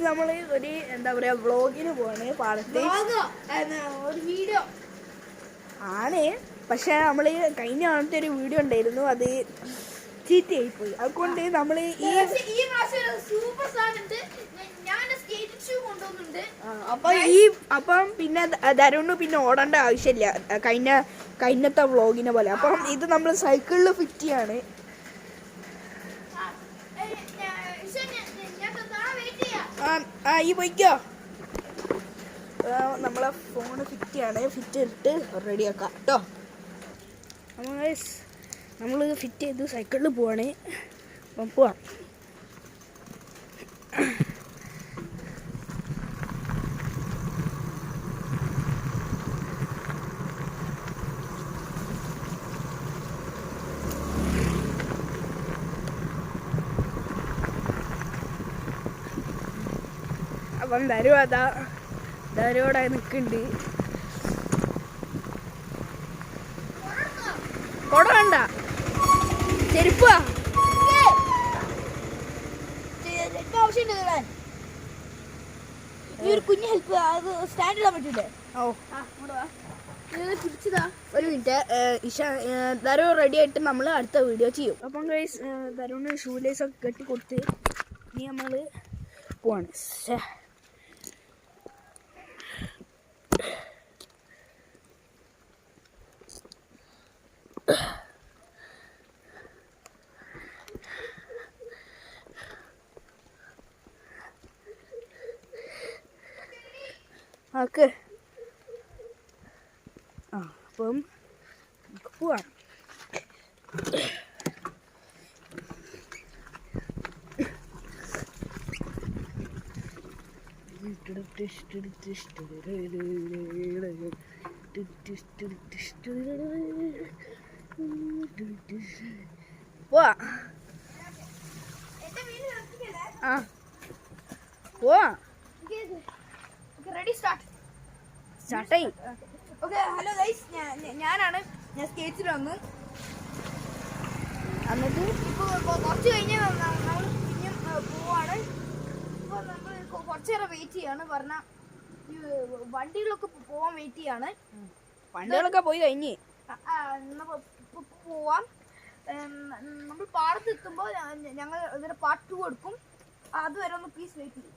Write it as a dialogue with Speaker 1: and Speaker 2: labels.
Speaker 1: നമ്മൾ ഒരു എന്താ പറയാ വ്ളോഗിന് പോവാണ് പാടത്ത്
Speaker 2: ഒരു വീഡിയോ
Speaker 1: ആണ്. പക്ഷെ നമ്മള് കഴിഞ്ഞ ആളത്തെ ഒരു വീഡിയോ ഉണ്ടായിരുന്നു, അത് ചീത്തയായി പോയി. അതുകൊണ്ട് നമ്മള് അപ്പം പിന്നെ ധരുണ് പിന്നെ ഓടേണ്ട ആവശ്യമില്ല കഴിഞ്ഞത്തെ വ്ളോഗിനെ പോലെ. അപ്പം ഇത് നമ്മൾ സൈക്കിളിൽ ഫിറ്റ് ചെയ്യാണ്. ഈ പോയിക്കോ. നമ്മളെ ഫോണ് ഫിറ്റ് ചെയ്യാണ്. ഫിറ്റ് ചെയ്തിട്ട് റെഡിയാക്കാം കേട്ടോ. നമ്മൾ ഫിറ്റ് ചെയ്ത് സൈക്കിളിൽ പോവാണ്. അപ്പം പോവാം. അപ്പം ധരുവിടെ നിൽക്കുന്നുണ്ട്. കൊട വേണ്ട, ചെരുപ്പാ
Speaker 2: ആവശ്യമുണ്ട്. ഈ ഒരു കുഞ്ഞ് ഹെൽപ്പ് അത് സ്റ്റാൻഡ് ഇടാൻ പറ്റൂലേ? പിടിച്ചതാ.
Speaker 1: ഒരു മിനിറ്റ്. ധരു റെഡി ആയിട്ട് നമ്മൾ അടുത്ത വീഡിയോ ചെയ്യും. അപ്പം ഗൈസ് ധരുവിന് ഷൂലേസ് ഒക്കെ കെട്ടി കൊടുത്ത് ഇനി നമ്മൾ പോവാണ്. ആക്ക് അപ്പം പോവാം. പോവാ പോവാ.
Speaker 2: റെഡി
Speaker 1: സ്റ്റാർട്ടായി.
Speaker 2: ഓക്കെ. ഹലോ ഗൈസ്, ഞാൻ സ്കേറ്റ്സിൽ വന്നു.
Speaker 1: എന്നിട്ട്
Speaker 2: ഇപ്പോൾ കുറച്ച് കഴിഞ്ഞ് നമ്മൾ പിന്നെയും പോവാണ്. ഇപ്പോൾ നമ്മൾ കുറച്ച് നേരം വെയിറ്റ് ചെയ്യാണ്. പറഞ്ഞാൽ ഈ വണ്ടികളൊക്കെ പോവാൻ വെയിറ്റ് ചെയ്യാണ്.
Speaker 1: വണ്ടികളൊക്കെ പോയി കഴിഞ്ഞ്
Speaker 2: പോവാം. നമ്മൾ പാടത്ത് എത്തുമ്പോൾ ഞങ്ങൾ ഇതിന് പാർട്ട് 2 കൊടുക്കും. അതുവരെ ഒന്ന് പ്ലീസ് വെയിറ്റ് ചെയ്യും.